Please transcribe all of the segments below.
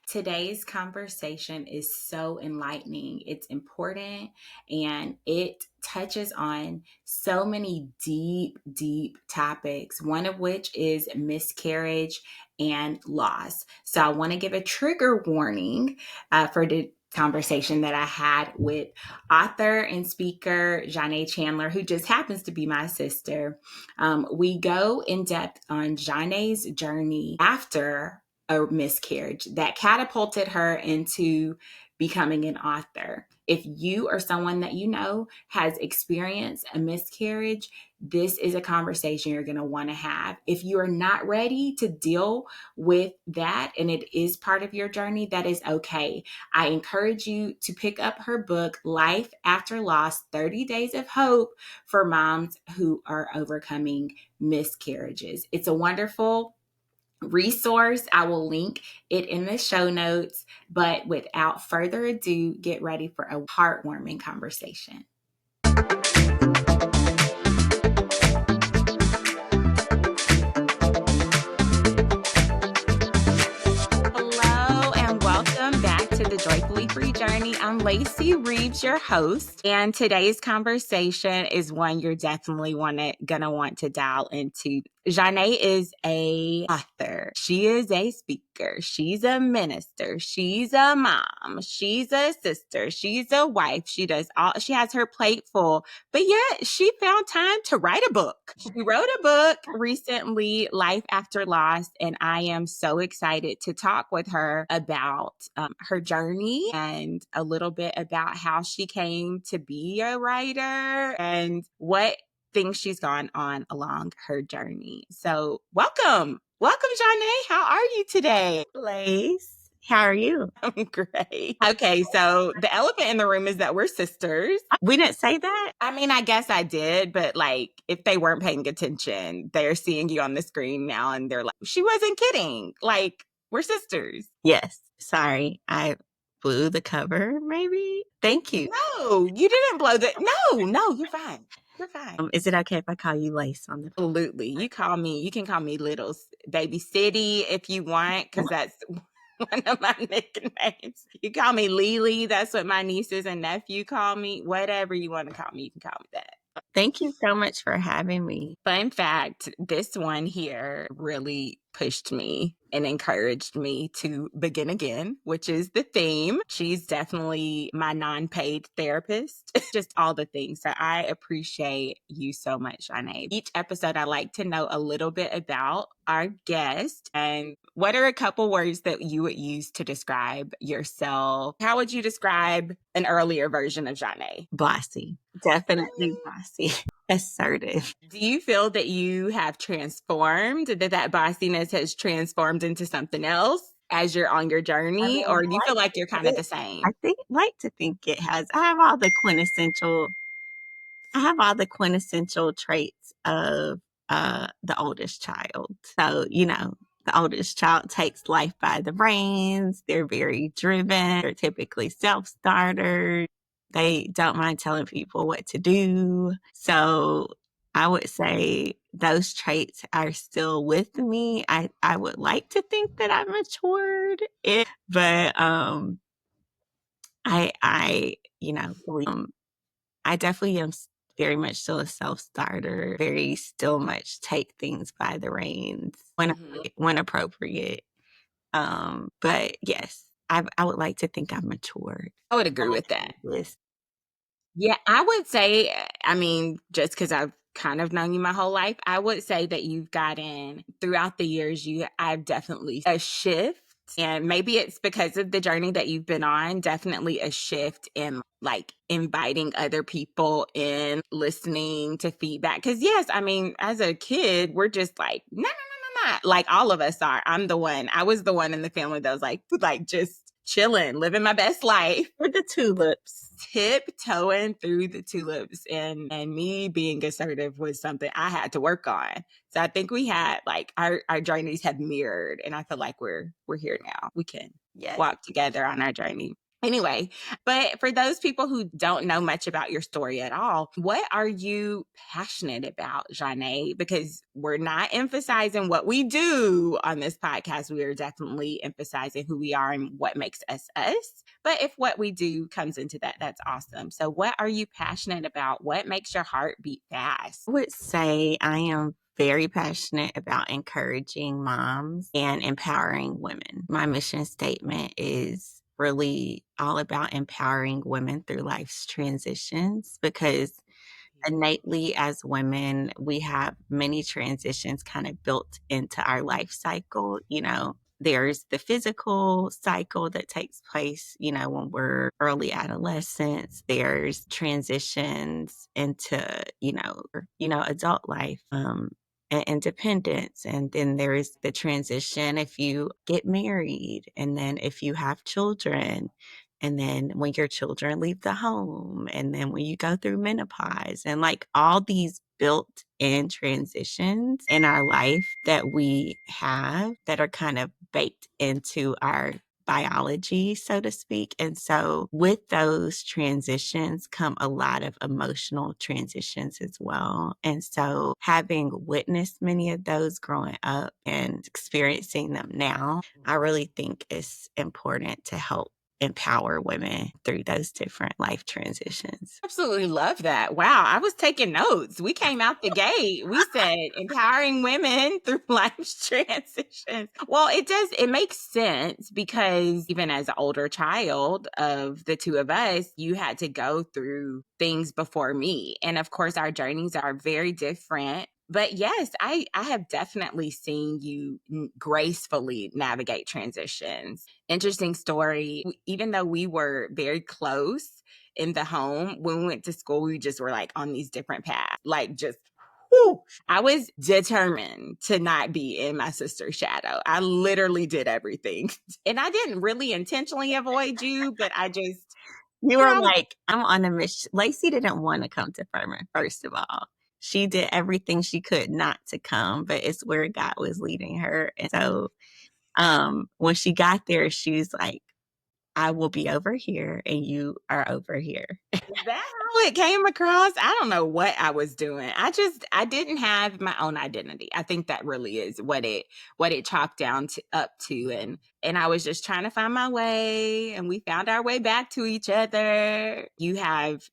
Today's conversation is so enlightening. It's important and it touches on so many deep, deep topics, one of which is miscarriage and loss. So I want to give a trigger warning for the conversation that I had with author and speaker Joinne Chandler, who just happens to be my sister. We go in depth on Joinne's journey after a miscarriage that catapulted her into becoming an author. If you or someone that you know has experienced a miscarriage, this is a conversation you're going to want to have. If you are not ready to deal with that and it is part of your journey, that is okay. I encourage you to pick up her book, Life After Loss, 30 Days of Hope for Moms Who Are Overcoming Miscarriages. It's a wonderful resource. I will link it in the show notes. But without further ado, get ready for a heartwarming conversation. Hello and welcome back to the Joyfully Free Journey. I'm Lacey Reaves, your host, and today's conversation is one you're definitely gonna want to dial into. Joinne is a author. She is a speaker. She's a minister. She's a mom. She's a sister. She's a wife. She has her plate full, but yet she found time to write a book. She wrote a book recently, Life After Loss, and I am so excited to talk with her about her journey and a little bit about how she came to be a writer and what things she's gone on along her journey. So welcome, Joinne. How are you today? Lace, how are you? I'm great. Okay, so the elephant in the room is that we're sisters. We didn't say that? I mean, I guess I did, but like if they weren't paying attention, they're seeing you on the screen now and they're like, she wasn't kidding. Like, we're sisters. Yes. Sorry, I blew the cover, maybe? Thank you. No, you didn't blow the. No, you're fine. You're fine. Is it okay if I call you Lace on the phone? Absolutely. You can call me Little Baby City if you want, because that's one of my nicknames. You call me Lily. That's what my nieces and nephew call me. Whatever you want to call me, you can call me that. Thank you so much for having me. Fun fact, this one here really pushed me and encouraged me to begin again, which is the theme. She's definitely my non-paid therapist, just all the things. So I appreciate you so much, Joinne. Each episode, I like to know a little bit about our guest and what are a couple words that you would use to describe yourself? How would you describe an earlier version of Joinne? Bossy. Definitely bossy. Assertive. Do you feel that you have transformed, that bossiness has transformed into something else as you're on your journey? Or do you feel like you're kind of the same? Like to think it has. I have all the quintessential traits of the oldest child. So, the oldest child takes life by the reins. They're very driven. They're typically self-starters. They don't mind telling people what to do. So I would say those traits are still with me. I would like to think that I matured, but I definitely am very much still a self-starter, very still much take things by the reins when appropriate. But yes, I would like to think I'm matured. I would agree with that. Yes. Yeah, I would say, I mean, just because I've kind of known you my whole life, I would say that you've gotten throughout the years, I've definitely a shift. And maybe it's because of the journey that you've been on, definitely a shift in like inviting other people in, listening to feedback. Because yes, I mean, as a kid, we're just like, no. Like all of us are. I was the one in the family that was like just chilling, living my best life. With the tulips. Tiptoeing through the tulips and me being assertive was something I had to work on. So I think we had like our journeys have mirrored and I feel like we're here now. We can walk together on our journey. Anyway, but for those people who don't know much about your story at all, what are you passionate about, Joinne? Because we're not emphasizing what we do on this podcast. We are definitely emphasizing who we are and what makes us us. But if what we do comes into that, that's awesome. So, what are you passionate about? What makes your heart beat fast? I would say I am very passionate about encouraging moms and empowering women. My mission statement is really all about empowering women through life's transitions because innately as women, we have many transitions kind of built into our life cycle. There's the physical cycle that takes place, when we're early adolescents. There's transitions into, adult life. And independence. And then there's the transition if you get married, and then if you have children, and then when your children leave the home, and then when you go through menopause, and like all these built in transitions in our life that we have that are kind of baked into our biology, so to speak. And so with those transitions come a lot of emotional transitions as well. And so having witnessed many of those growing up and experiencing them now, I really think it's important to help empower women through those different life transitions. Absolutely love that. Wow, I was taking notes. We came out the gate. We said empowering women through life's transitions. Well, it makes sense because even as an older child of the two of us, you had to go through things before me. And of course, our journeys are very different. But yes, I have definitely seen you gracefully navigate transitions. Interesting story. Even though we were very close in the home, when we went to school, we just were like on these different paths, like just whew. I was determined to not be in my sister's shadow. I literally did everything. And I didn't really intentionally avoid you, but I just, You you were know, like, I'm on a mission. Lacey didn't want to come to Furman, first of all. She did everything she could not to come, but it's where God was leading her. And so when she got there, she was like, I will be over here and you are over here. is that how it came across? I don't know what I was doing. I didn't have my own identity. I think that really is what it chalked down to up to, and I was just trying to find my way, and we found our way back to each other. You have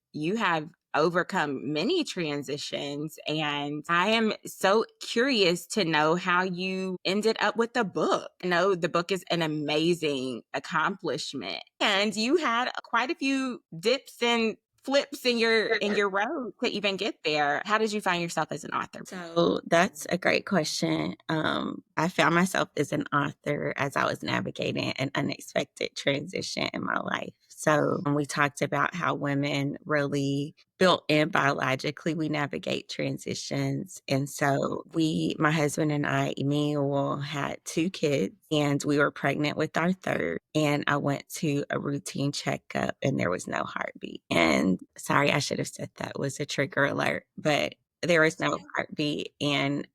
overcome many transitions, and I am so curious to know how you ended up with the book. I know the book is an amazing accomplishment, and you had quite a few dips and flips in your road to even get there. How did you find yourself as an author? So that's a great question. I found myself as an author as I was navigating an unexpected transition in my life. So we talked about how women really built in biologically, we navigate transitions. And so my husband and I, Emmanuel, had 2 kids and we were pregnant with our third. And I went to a routine checkup and there was no heartbeat. And sorry, I should have said that was a trigger alert, but there was no heartbeat, and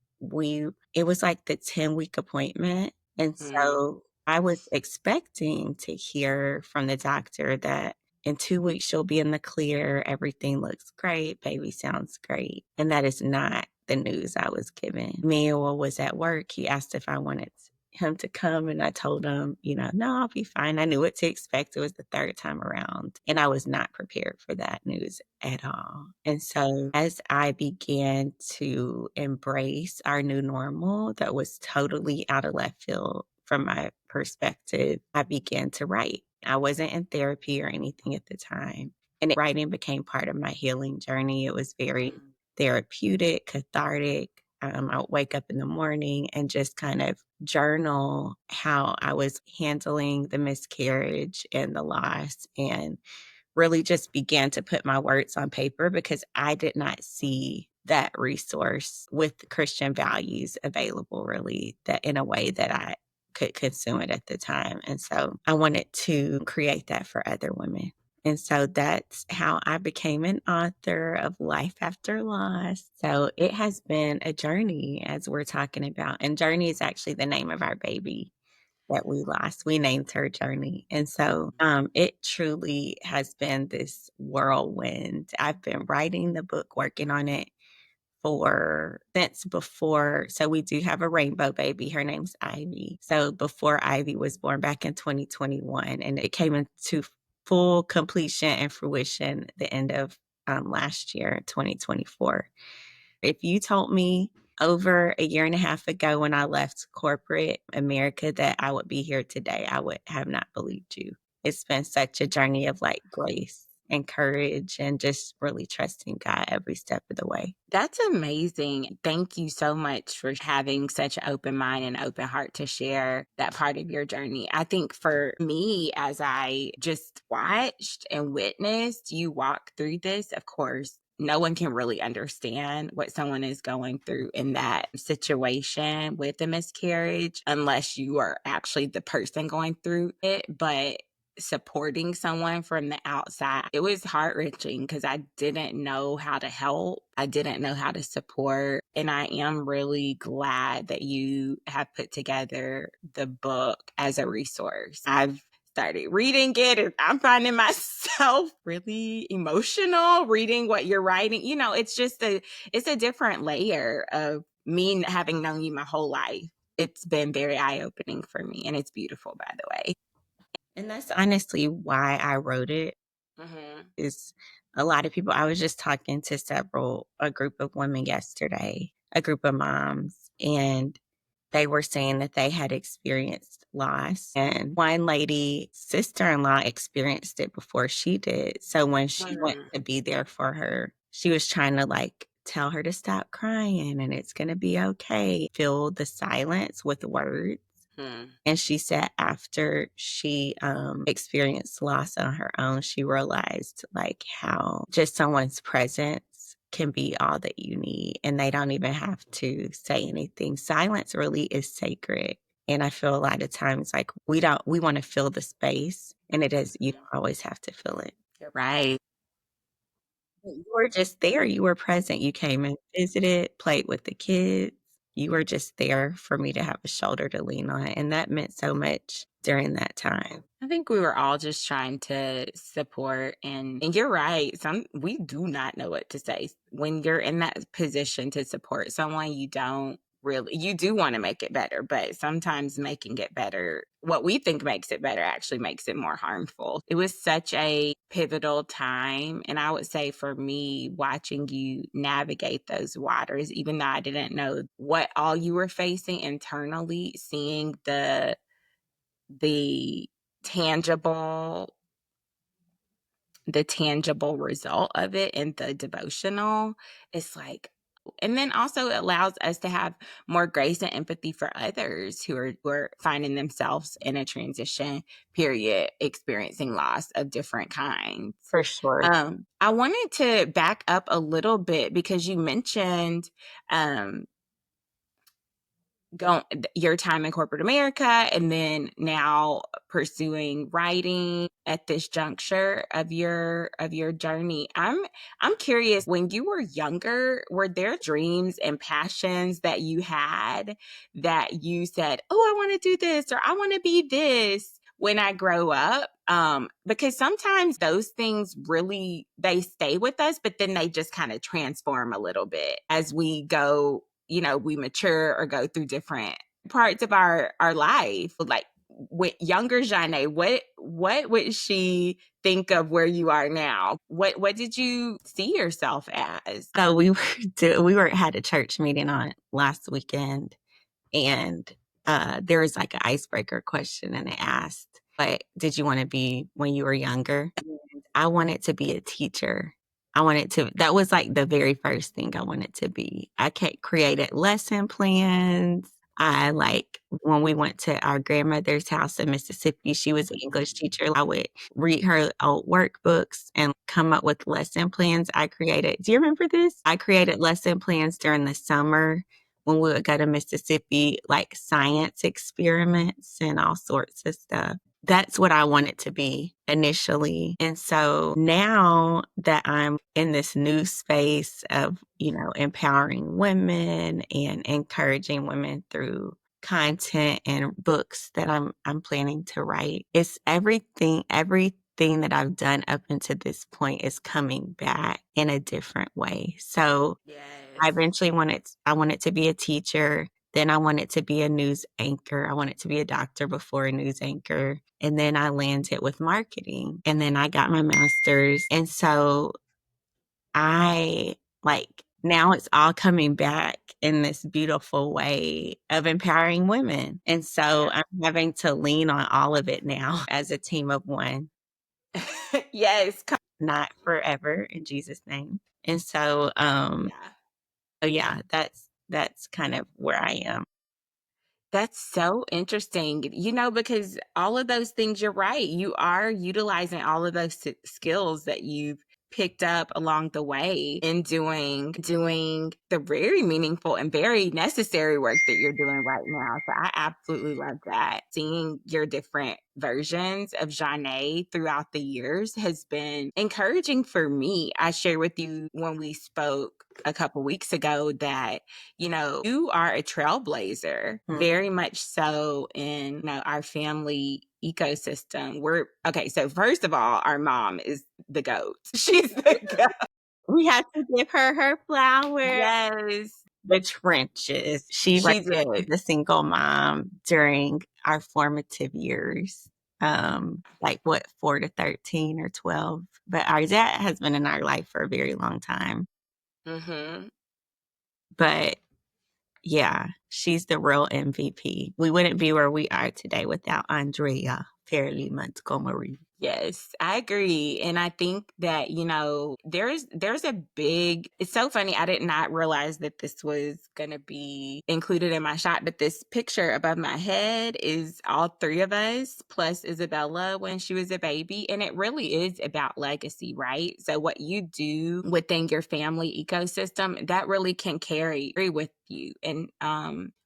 it was like the 10-week appointment, and Mm. so I was expecting to hear from the doctor that in 2 weeks she'll be in the clear, everything looks great, baby sounds great, and that is not the news I was given. Emmanuel was at work, he asked if I wanted him to come, and I told him, no, I'll be fine. I knew what to expect. It was the third time around, and I was not prepared for that news at all. And so as I began to embrace our new normal that was totally out of left field from my perspective, I began to write. I wasn't in therapy or anything at the time. And writing became part of my healing journey. It was very therapeutic, cathartic. I would wake up in the morning and just kind of journal how I was handling the miscarriage and the loss, and really just began to put my words on paper because I did not see that resource with Christian values available really that in a way that I could consume it at the time. And so I wanted to create that for other women. And so that's how I became an author of Life After Loss. So it has been a journey as we're talking about. And Journey is actually the name of our baby. that we lost. We named her Journey. And so it truly has been this whirlwind. I've been writing the book, working on it for since before. So we do have a rainbow baby. Her name's Ivy. So before Ivy was born back in 2021, and it came into full completion and fruition the end of last year, 2024. If you told me over a year and a half ago when I left corporate America that I would be here today, I would have not believed you. It's been such a journey of like grace and courage and just really trusting God every step of the way. That's amazing. Thank you so much for having such an open mind and open heart to share that part of your journey. I think for me, as I just watched and witnessed you walk through this, of course, no one can really understand what someone is going through in that situation with a miscarriage unless you are actually the person going through it. But supporting someone from the outside, it was heart wrenching because I didn't know how to help. I didn't know how to support. And I am really glad that you have put together the book as a resource. I've started reading it and I'm finding myself really emotional reading what you're writing. You know, it's a different layer of me having known you my whole life. It's been very eye-opening for me, and it's beautiful, by the way. And that's honestly why I wrote it. Mm-hmm. Is a lot of people, I was just talking to a group of women yesterday, a group of moms, and they were saying that they had experienced loss. And one lady, sister-in-law, experienced it before she did. So when she went to be there for her, she was trying to like tell her to stop crying and it's going to be okay. Fill the silence with words. Mm-hmm. And she said after she experienced loss on her own, she realized like how just someone's presence can be all that you need. And they don't even have to say anything. Silence really is sacred. And I feel a lot of times like we want to fill the space. And it is, you don't always have to fill it. You're right. You were just there. You were present. You came and visited, played with the kids. You were just there for me to have a shoulder to lean on. And that meant so much during that time. I think we were all just trying to support, and you're right. We do not know what to say. When you're in that position to support someone, you do want to make it better, but sometimes making it better, what we think makes it better actually makes it more harmful. It was such a pivotal time, and I would say for me, watching you navigate those waters, even though I didn't know what all you were facing internally, seeing the tangible the tangible result of it in the devotional, it's like, and then also it allows us to have more grace and empathy for others who are finding themselves in a transition period, experiencing loss of different kinds. For sure. I wanted to back up a little bit because you mentioned um, your time in corporate America and then now pursuing writing at this juncture of your journey. I'm curious, when you were younger, were there dreams and passions that you had that you said, "Oh, I want to do this," or "I want to be this when I grow up"? Because sometimes those things really they stay with us, but then they just kind of transform a little bit as we go, we mature or go through different parts of our life. Like with younger Joinne, what would she think of where you are now? What did you see yourself as? So we were had a church meeting on last weekend, and there was like an icebreaker question, and it asked, "What did you want to be when you were younger?" And I wanted to be a teacher. That was like the very first thing I wanted to be. Created lesson plans. I like when we went to our grandmother's house in Mississippi, she was an English teacher. I would read her old workbooks and come up with lesson plans. Do you remember this? I created lesson plans during the summer when we would go to Mississippi, like science experiments and all sorts of stuff. That's what I wanted to be initially. And so now that I'm in this new space of, empowering women and encouraging women through content and books that I'm planning to write. It's everything that I've done up until this point is coming back in a different way. So I Yes. eventually wanted to be a teacher. Then I wanted to be a news anchor. I wanted to be a doctor before a news anchor. And then I landed with marketing. And then I got my master's. And so I like now it's all coming back in this beautiful way of empowering women. And so Yeah. I'm having to lean on all of it now as a team of one, Yes. not forever in Jesus' name. And Yeah. so yeah, that's kind of where I am. That's so interesting, because all of those things, you're right. You are utilizing all of those skills that you've picked up along the way in doing the very meaningful and very necessary work that you're doing right now. So I absolutely love that. Seeing your different versions of Joinne throughout the years has been encouraging for me. I shared with you when we spoke a couple weeks ago that you are a trailblazer, very much so in our family ecosystem. We're okay. So first of all, our mom is the goat. She's the goat. We had to give her flowers. Yes, The trenches. She she raised did. a single mom during our formative years. Like what, 4 to 13 or 12. But our dad has been in our life for a very long time. Hmm. But yeah, she's the real MVP. We wouldn't be where we are today without Andrea Fairley Montgomery. Yes, I agree. And I think that, there's a big, it's so funny. I did not realize that this was going to be included in my shot, but this picture above my head is all three of us plus Isabella when she was a baby. And it really is about legacy, right? So what you do within your family ecosystem, that really can carry with you. And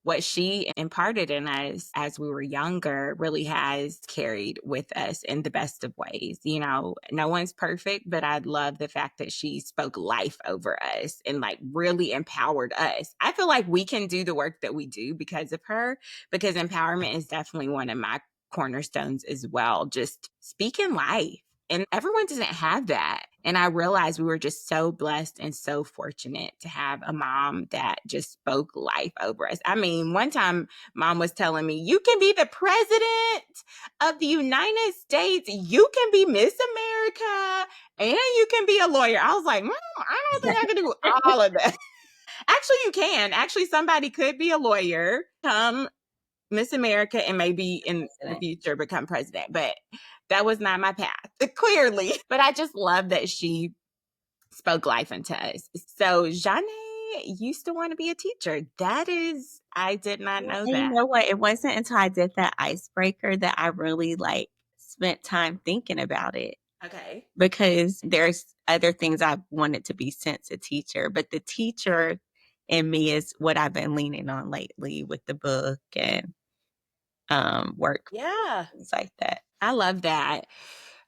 what she imparted in us as we were younger really has carried with us in the best of ways. No one's perfect, but I love the fact that she spoke life over us and like really empowered us. I feel like we can do the work that we do because of her, because empowerment is definitely one of my cornerstones as well. Just speaking life. And everyone doesn't have that. And I realized we were just so blessed and so fortunate to have a mom that just spoke life over us. I mean, one time mom was telling me, you can be the president of the United States, you can be Miss America, and you can be a lawyer. I was like, Mom, I don't think I can do all of that. Actually, you can. Actually, somebody could be a lawyer, come Miss America, and maybe in the future become president. But that was not my path, clearly. But I just love that she spoke life into us. So Joinne used to want to be a teacher. I did not know And you that. know what? It wasn't until I did that icebreaker that I really like spent time thinking about it. Okay. Because there's other things I wanted to be since a teacher, but the teacher in me is what I've been leaning on lately with the book and work, Yeah. things like that. I love that.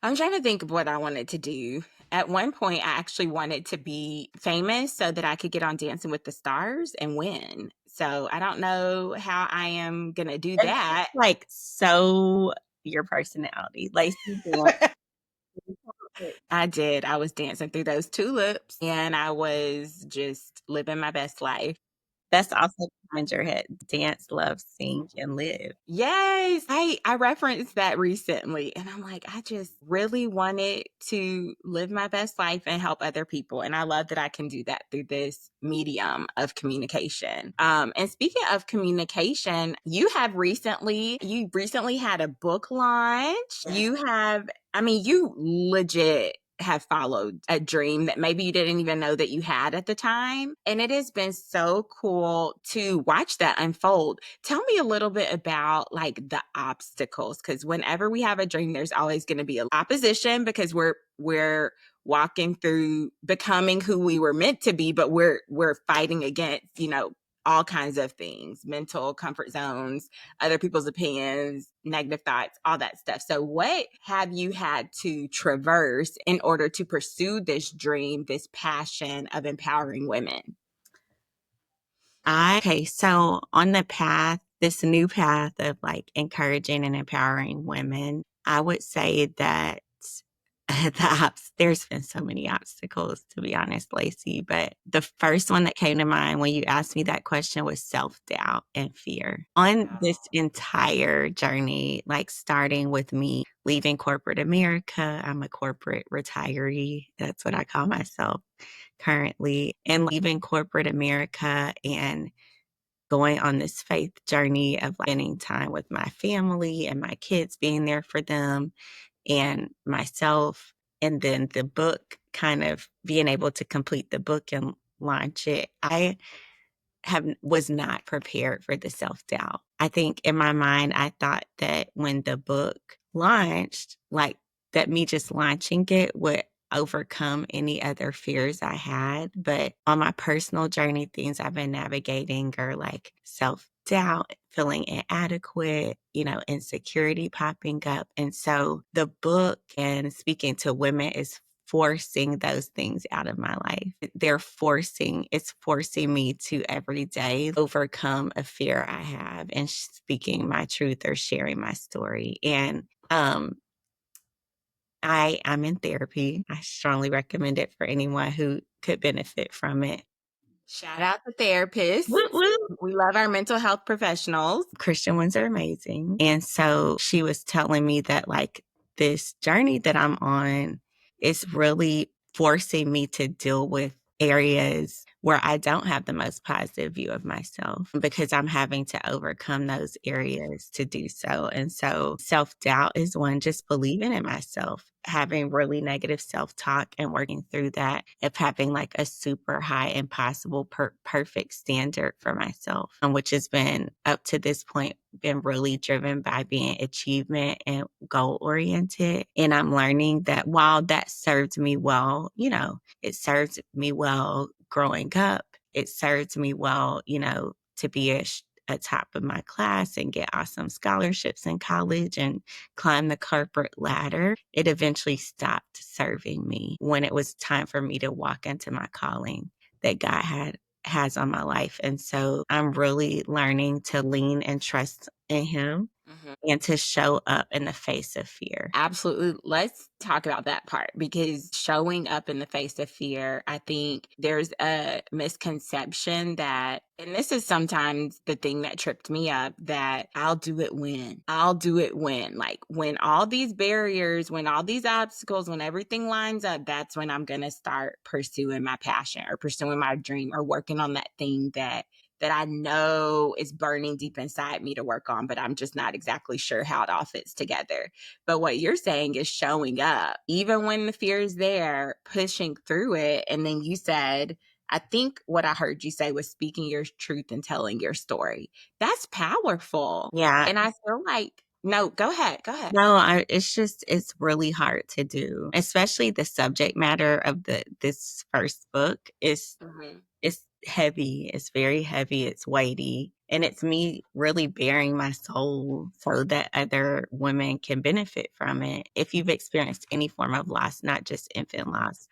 I'm trying to think of what I wanted to do. At one point, I actually wanted to be famous so that I could get on Dancing with the Stars and win. So I don't know how I am going to do And that. that's like so your personality. Lacey dance. I did. I was dancing through those tulips and I was just living my best life. That's also behind your head. Dance, love, sing, and live. Yes. I referenced that recently and I'm like, I just really wanted to live my best life and help other people. And I love that I can do that through this medium of communication. And speaking of communication, you recently had a book launch. You legit have followed a dream that maybe you didn't even know that you had at the time. And it has been so cool to watch that unfold. Tell me a little bit about like the obstacles, because whenever we have a dream, there's always going to be opposition because we're walking through becoming who we were meant to be, but we're fighting against, all kinds of things, mental comfort zones, other people's opinions, negative thoughts, all that stuff. So what have you had to traverse in order to pursue this dream, this passion of empowering women? Okay, so on the path this new path of like encouraging and empowering women, I would say that there's been so many obstacles, to be honest, Lacey. But the first one that came to mind when you asked me that question was self doubt and fear. On this entire journey, like starting with me leaving corporate America, I'm a corporate retiree. That's what I call myself currently. And leaving corporate America and going on this faith journey of like, spending time with my family and my kids, being there for them and myself. And then the book, kind of being able to complete the book and launch it. I was not prepared for the self-doubt. I think in my mind, I thought that when the book launched, like that me just launching it would overcome any other fears I had. But on my personal journey, things I've been navigating are like self-doubt, feeling inadequate, insecurity popping up. And so the book and speaking to women is forcing those things out of my life. It's forcing me to every day overcome a fear I have and speaking my truth or sharing my story. And I'm in therapy. I strongly recommend it for anyone who could benefit from it. Shout out to therapists. Woo woo. We love our mental health professionals. Christian ones are amazing. And so she was telling me that like this journey that I'm on is really forcing me to deal with areas where I don't have the most positive view of myself because I'm having to overcome those areas to do so. And so self doubt is one, just believing in myself, having really negative self talk and working through that, of having like a super high, impossible, perfect standard for myself, which has been up to this point been really driven by being achievement and goal oriented. And I'm learning that while that served me well, it served me well growing up. It served me well, to be a top of my class and get awesome scholarships in college and climb the corporate ladder. It eventually stopped serving me when it was time for me to walk into my calling that God has on my life. And so I'm really learning to lean and trust in him and to show up in the face of fear. Absolutely. Let's talk about that part, because showing up in the face of fear, I think there's a misconception that, and this is sometimes the thing that tripped me up, that I'll do it when, like when all these barriers, when all these obstacles, when everything lines up, that's when I'm going to start pursuing my passion or pursuing my dream or working on that thing that I know is burning deep inside me to work on, but I'm just not exactly sure how it all fits together. But what you're saying is showing up, even when the fear is there, pushing through it. And then you said, I think what I heard you say was speaking your truth and telling your story. That's powerful. Yeah. And I feel like, no, go ahead. No, it's really hard to do, especially the subject matter of this first book is it's heavy. It's very heavy. It's weighty. And it's me really bearing my soul so that other women can benefit from it. If you've experienced any form of loss, not just infant loss.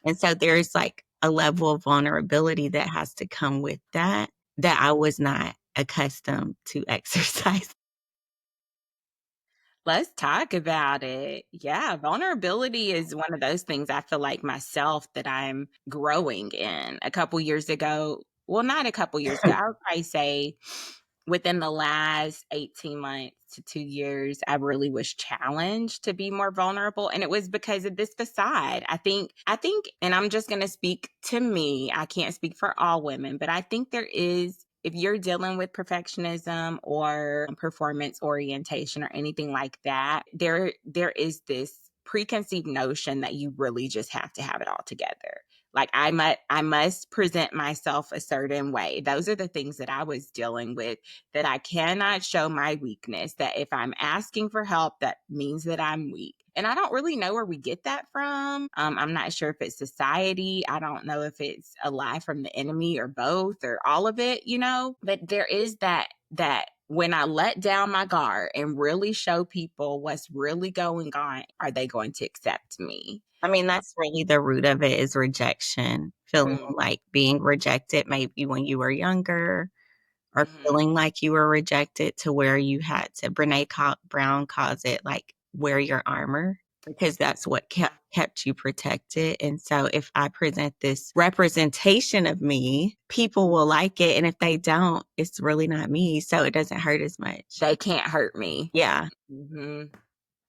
And so there's like a level of vulnerability that has to come with that I was not accustomed to exercise. Let's talk about it. Yeah, vulnerability is one of those things I feel like myself that I'm growing in. A couple years ago, well, not a couple years ago, I would probably say within the last 18 months to 2 years, I really was challenged to be more vulnerable. And it was because of this facade. I think, and I'm just going to speak to me. I can't speak for all women, but I think there is, if you're dealing with perfectionism or performance orientation or anything like that, there is this preconceived notion that you really just have to have it all together. Like I must present myself a certain way. Those are the things that I was dealing with, that I cannot show my weakness, that if I'm asking for help, that means that I'm weak. And I don't really know where we get that from. I'm not sure if it's society. I don't know if it's a lie from the enemy or both or all of it, but there is that when I let down my guard and really show people what's really going on, are they going to accept me? I mean, that's really the root of it, is rejection, feeling like being rejected maybe when you were younger or Mhm. feeling like you were rejected to where you had to, Brown calls it like wear your armor, because that's what kept you protected. And so if I present this representation of me, people will like it. And if they don't, it's really not me. So it doesn't hurt as much. They can't hurt me. Yeah. Hmm.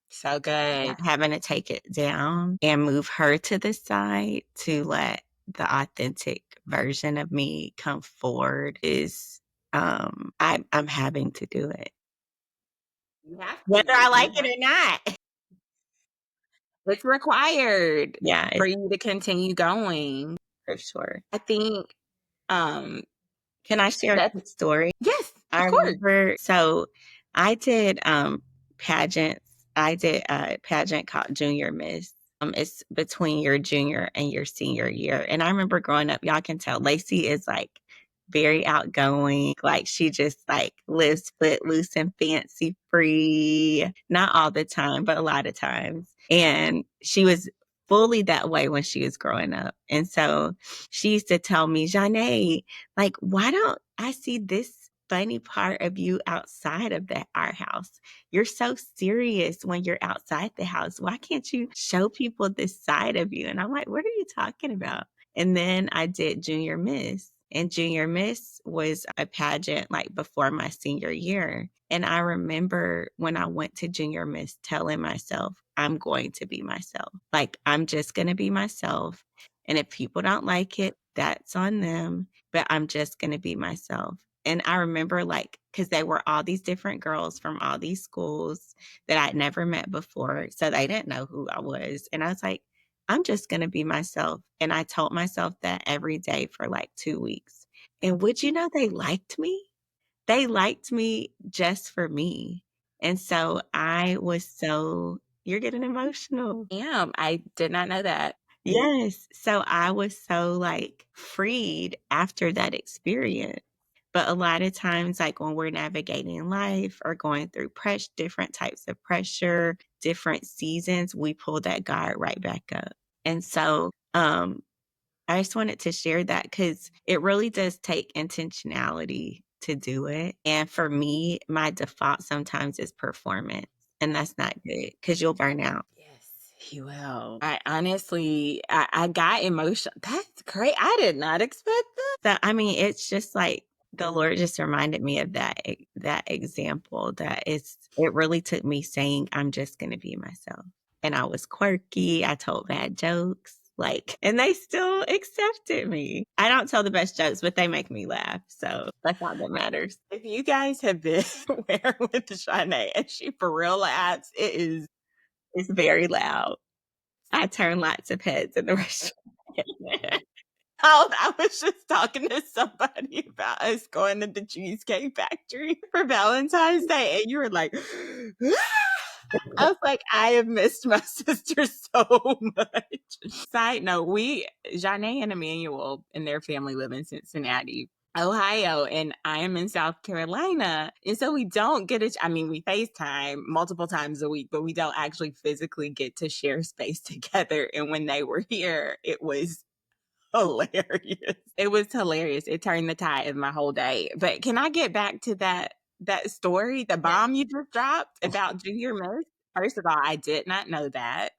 So good. Having to take it down and move her to the side to let the authentic version of me come forward is I'm having to do it. You have Whether I to. like it or not. It's required Yeah, for you to continue going. for sure. I think um Can I share a that's quick story? yes, I of course. remember, so I did pageants. I did a pageant called Junior Miss. It's between your junior and your senior year. And I remember growing up, y'all can tell Lacey is like very outgoing. Like she just like lives footloose and fancy free. Not all the time, but a lot of times. And she was fully that way when she was growing up. And so she used to tell me, Joinne, like, why don't I see this funny part of you outside of our house? You're so serious when you're outside the house. Why can't you show people this side of you? And I'm like, what are you talking about? And then I did Junior Miss. And Junior Miss was a pageant like before my senior year. And I remember when I went to Junior Miss telling myself, I'm going to be myself. Like, I'm just going to be myself. And if people don't like it, that's on them. But I'm just going to be myself. And I remember, like, because they were all these different girls from all these schools that I'd never met before. So they didn't know who I was. And I was like, I'm just going to be myself. And I told myself that every day for like 2 weeks. And would you know, they liked me? They liked me just for me. And so I was so, you're getting emotional. Damn, I did not know that. Yes. So I was so like freed after that experience. But a lot of times, like when we're navigating life or going through different types of pressure, different seasons, we pull that guard right back up. And so I just wanted to share that because it really does take intentionality to do it. And for me, my default sometimes is performance. And that's not good because you'll burn out. Yes, he will. I honestly, I got emotional. That's great. I did not expect that. So, I mean, it's just like the Lord just reminded me of that example that it really took me saying, I'm just going to be myself. And I was quirky. I told bad jokes, like, and they still accepted me. I don't tell the best jokes, but they make me laugh. So that's all that matters. If you guys have been where with Joinne and she for real laughs, It's very loud. I turn lots of heads in the restaurant. oh, I was just talking to somebody about us going to the Cheesecake Factory for Valentine's Day, and you were like, I was like, I have missed my sister so much. Side note, Joinne and Emmanuel and their family live in Cincinnati, Ohio, and I am in South Carolina. And so we don't get I mean, we FaceTime multiple times a week, but we don't actually physically get to share space together. And when they were here, it was hilarious. It was hilarious. It turned the tide of my whole day. But can I get back to that story, the bomb you just dropped about Junior Miss? First of all, I did not know that.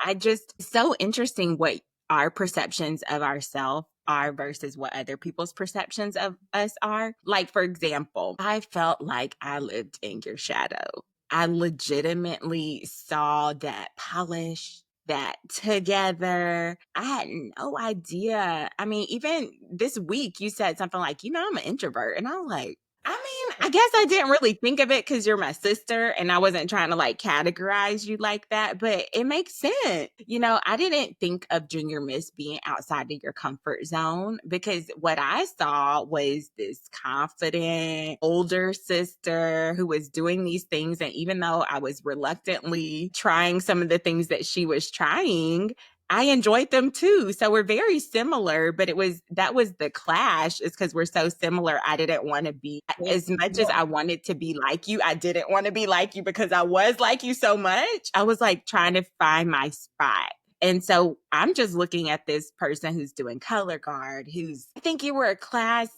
I just so interesting what our perceptions of ourselves are versus what other people's perceptions of us are. Like, for example, I felt like I lived in your shadow. I legitimately saw that polish, that together. I had no idea. I mean, even this week, you said something like, I'm an introvert. And I'm like, I mean, I guess I didn't really think of it because you're my sister and I wasn't trying to like categorize you like that, but it makes sense. I didn't think of Junior Miss being outside of your comfort zone because what I saw was this confident older sister who was doing these things. And even though I was reluctantly trying some of the things that she was trying, I enjoyed them too. So we're very similar, but that was the clash is because we're so similar. I didn't want to be as much as I wanted to be like you. I didn't want to be like you because I was like you so much. I was like trying to find my spot. And so I'm just looking at this person who's doing color guard, I think you were a class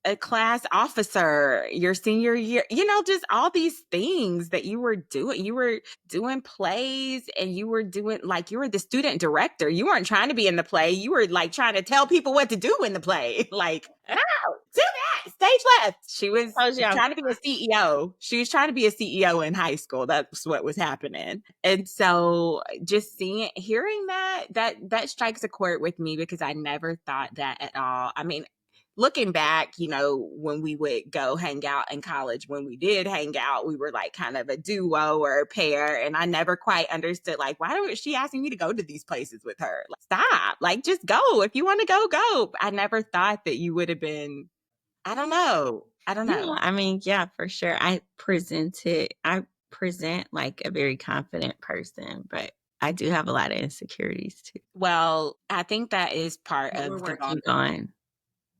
a class officer your senior year, just all these things that you were doing. You were doing plays and you were doing like you were the student director. You weren't trying to be in the play. You were like trying to tell people what to do in the play. Like, no, do that. Stage left. She was Told you I was trying to be a CEO. She was trying to be a CEO in high school. That's what was happening. And so just hearing that strikes a chord with me because I never thought that at all. I mean, looking back, when we would go hang out in college, when we did hang out, we were like kind of a duo or a pair. And I never quite understood, like, why was she asking me to go to these places with her? Like, stop. Like, just go. If you want to go, go. I never thought that you would have been, I don't know. I don't Yeah, know. I mean, yeah, for sure. I present like a very confident person, but I do have a lot of insecurities too. Well, I think that is part That we're of the working on,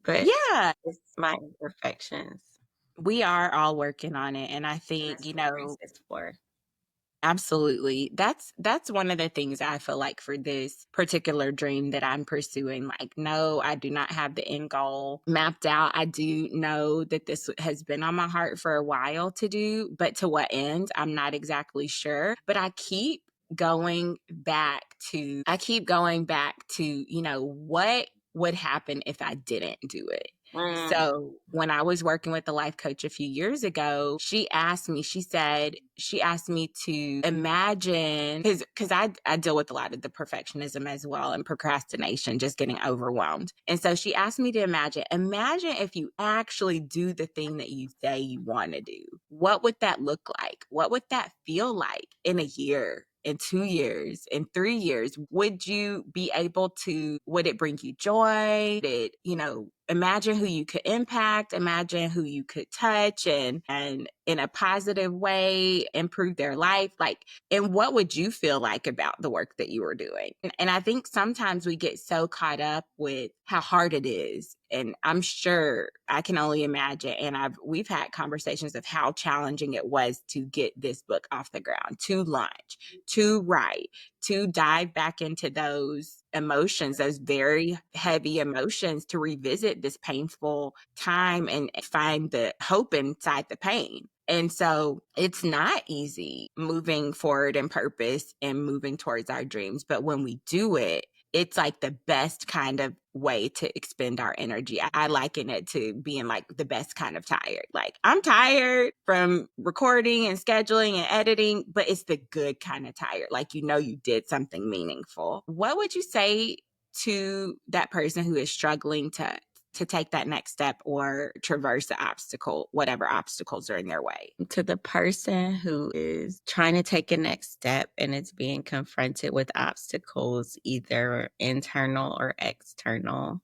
but Yeah, it's my imperfections. we are all working on it. And I And think, that's what grace is for. absolutely. That's one of the things I feel like for this particular dream that I'm pursuing. Like, no, I do not have the end goal mapped out. I do know that this has been on my heart for a while to do, but to what end, I'm not exactly sure. But I keep going back to, what would happen if I didn't do it? Mm. So when I was working with the life coach a few years ago, she asked me to imagine, because I deal with a lot of the perfectionism as well and procrastination, just getting overwhelmed. And so she asked me to imagine if you actually do the thing that you say you want to do. What would that look like? What would that feel like in a year? In 2 years, in 3 years, would you be able to, would it bring you joy? Imagine who you could impact, imagine who you could touch and in a positive way improve their life. Like, and what would you feel like about the work that you were doing? And I think sometimes we get so caught up with how hard it is. And I'm sure, I can only imagine. And we've had conversations of how challenging it was to get this book off the ground, to launch, to write, to dive back into those emotions, those very heavy emotions, to revisit this painful time and find the hope inside the pain. And so it's not easy moving forward in purpose and moving towards our dreams. But when we do it, it's like the best kind of way to expend our energy. I liken it to being like the best kind of tired. Like, I'm tired from recording and scheduling and editing, but it's the good kind of tired. Like, you did something meaningful. What would you say to that person who is struggling to take that next step or traverse the obstacle, whatever obstacles are in their way? To the person who is trying to take a next step and is being confronted with obstacles, either internal or external,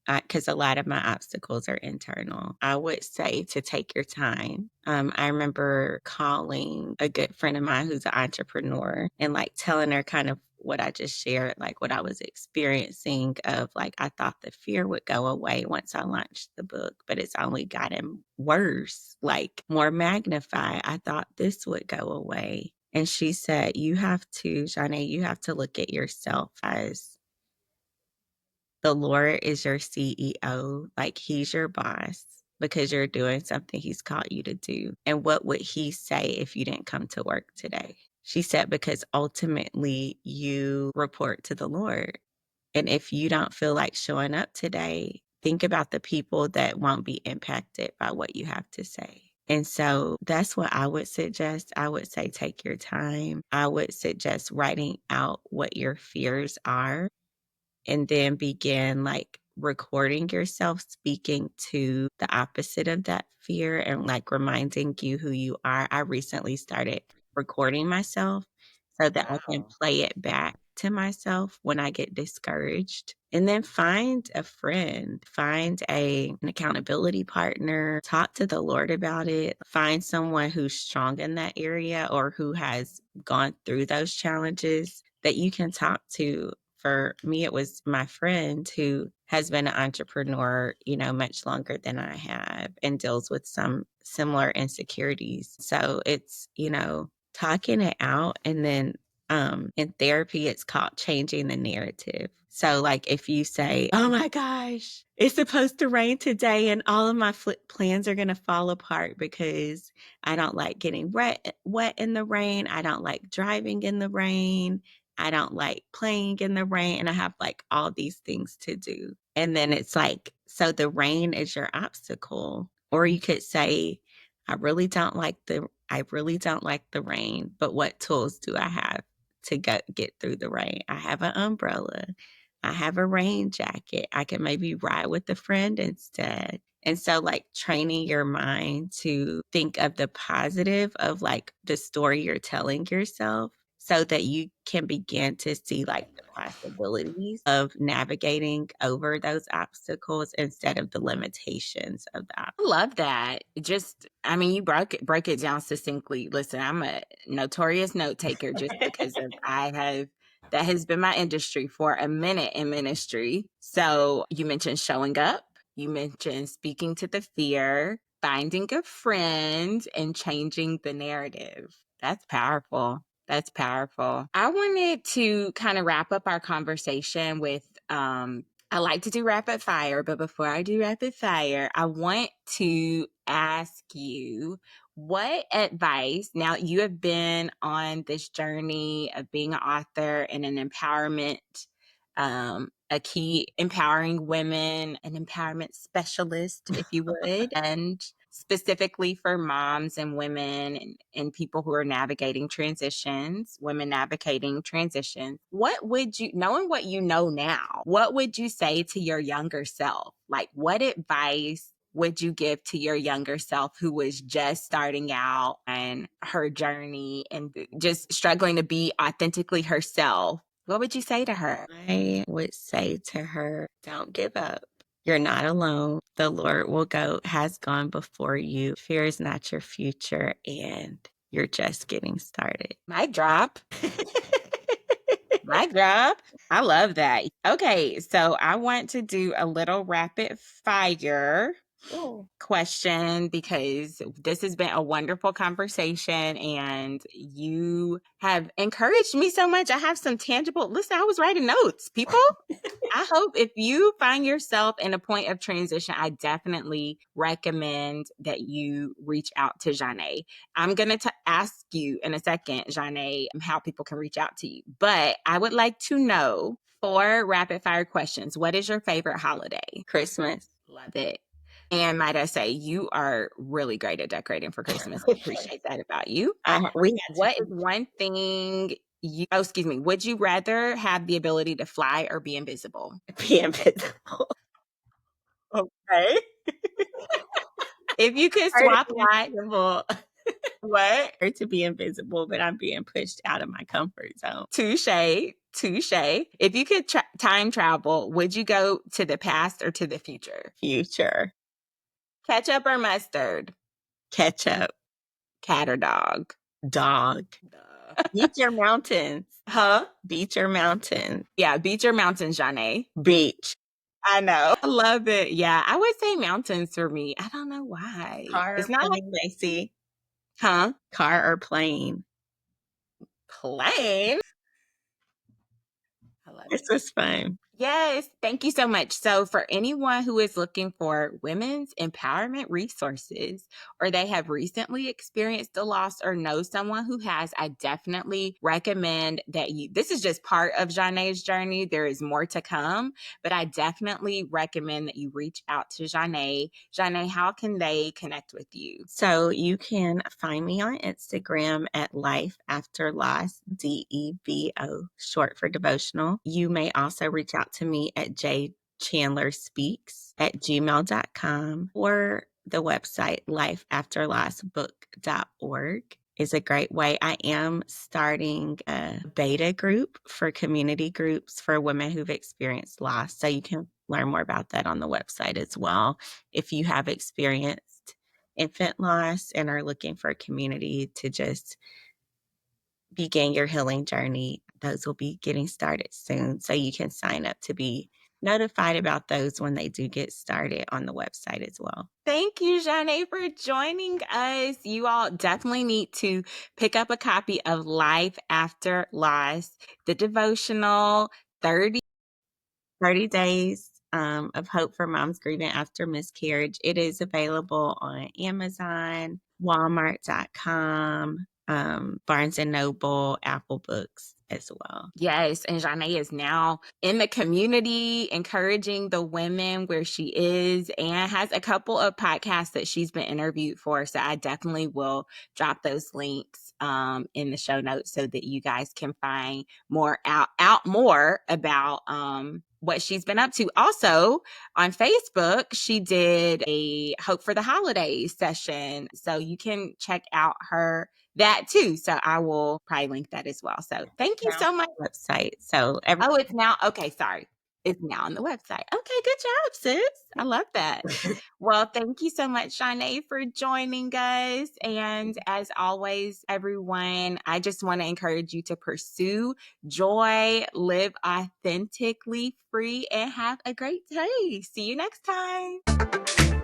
because a lot of my obstacles are internal. I would say to take your time. I remember calling a good friend of mine who's an entrepreneur and like telling her kind of what I just shared, like what I was experiencing of like, I thought the fear would go away once I launched the book, but it's only gotten worse, like more magnified. I thought this would go away. And she said, Joinne, you have to look at yourself as the Lord is your CEO, like he's your boss because you're doing something he's called you to do. And what would he say if you didn't come to work today? She said, because ultimately you report to the Lord. And if you don't feel like showing up today, think about the people that won't be impacted by what you have to say. And so that's what I would suggest. I would say take your time. I would suggest writing out what your fears are and then begin like recording yourself speaking to the opposite of that fear and like reminding you who you are. I recently started recording myself so that I can Wow. play it back to myself when I get discouraged. And then find a friend, find an accountability partner, talk to the Lord about it, find someone who's strong in that area or who has gone through those challenges that you can talk to. For me, it was my friend who has been an entrepreneur, much longer than I have and deals with some similar insecurities. So it's, talking it out and then In therapy, it's called changing the narrative. So, like, if you say, oh my gosh, it's supposed to rain today and all of my plans are going to fall apart because I don't like getting wet in the rain. I don't like driving in the rain. I don't like playing in the rain. And I have like all these things to do. And then it's like, so the rain is your obstacle. Or you could say, I really don't like the rain, but what tools do I have to get through the rain? I have an umbrella. I have a rain jacket. I can maybe ride with a friend instead. And so, like, training your mind to think of the positive of like the story you're telling yourself so that you can begin to see like the possibilities of navigating over those obstacles instead of the limitations of the I love that. I mean, you break it down succinctly. Listen, I'm a notorious note taker just because that has been my industry for a minute in ministry. So you mentioned showing up, you mentioned speaking to the fear, finding a friend, and changing the narrative. That's powerful. That's powerful. I wanted to kind of wrap up our conversation with I like to do rapid fire, but before I do rapid fire, I want to ask you what advice, now you have been on this journey of being an author and an empowerment, a key empowering women, an empowerment specialist, if you would, and specifically for moms and women and people who are navigating transitions, women navigating transitions. What would you, knowing what you know now, what would you say to your younger self? Like, what advice would you give to your younger self who was just starting out and her journey and just struggling to be authentically herself? What would you say to her? I would say to her, don't give up. You're not alone. The Lord has gone before you. Fear is not your future, and you're just getting started. Mic drop. Mic drop. I love that. Okay, so I want to do a little rapid fire question because this has been a wonderful conversation and you have encouraged me so much. I have some tangible, listen, I was writing notes, people. I hope if you find yourself in a point of transition, I definitely recommend that you reach out to Joinne. I'm going to ask you in a second, Joinne, how people can reach out to you. But I would like to know 4 rapid fire questions. What is your favorite holiday? Christmas. Love it. And might I say, you are really great at decorating for Christmas. I appreciate that about you. What is one thing would you rather have the ability to fly or be invisible? Be invisible. Okay. If you could swap lives, what? To be invisible, but I'm being pushed out of my comfort zone. Touche. If you could time travel, would you go to the past or to the future? Future. Ketchup or mustard? Ketchup. Cat or dog? Dog. Beach or mountains? Huh? Beach or mountains? Yeah, beach or mountains, Joinne? Beach. I know. I love it. Yeah, I would say mountains for me. I don't know why. Car It's or not like, plane, Lacey? huh? Car or plane? Plane? I love it. This was fun. Yes, thank you so much. So, for anyone who is looking for women's empowerment resources, or they have recently experienced a loss or know someone who has, I definitely recommend that this is just part of Joinne's journey. There is more to come, but I definitely recommend that you reach out to Joinne. Joinne, how can they connect with you? So, you can find me on Instagram at lifeafterloss, DEVO, short for devotional. You may also reach out to me at jchandlerspeaks@gmail.com, or the website lifeafterlossbook.org is a great way. I am starting a beta group for community groups for women who've experienced loss. So you can learn more about that on the website as well. If you have experienced infant loss and are looking for a community to just begin your healing journey, those will be getting started soon. So you can sign up to be notified about those when they do get started on the website as well. Thank you, Joinne, for joining us. You all definitely need to pick up a copy of Life After Loss, the devotional 30 days of hope for moms grieving after miscarriage. It is available on Amazon, Walmart.com, Barnes and Noble, Apple Books as well. Yes, and Joinne is now in the community, encouraging the women where she is, and has a couple of podcasts that she's been interviewed for. So I definitely will drop those links in the show notes so that you guys can find more out more about what she's been up to. Also, on Facebook, she did a Hope for the Holidays session. So you can check out that too. So I will probably link that as well. So thank you so much. Website. So Oh, it's now. Okay, sorry. It's now on the website. Okay, good job, sis. I love that. Well, thank you so much, Joinne, for joining us. And as always, everyone, I just want to encourage you to pursue joy, live authentically free, and have a great day. See you next time.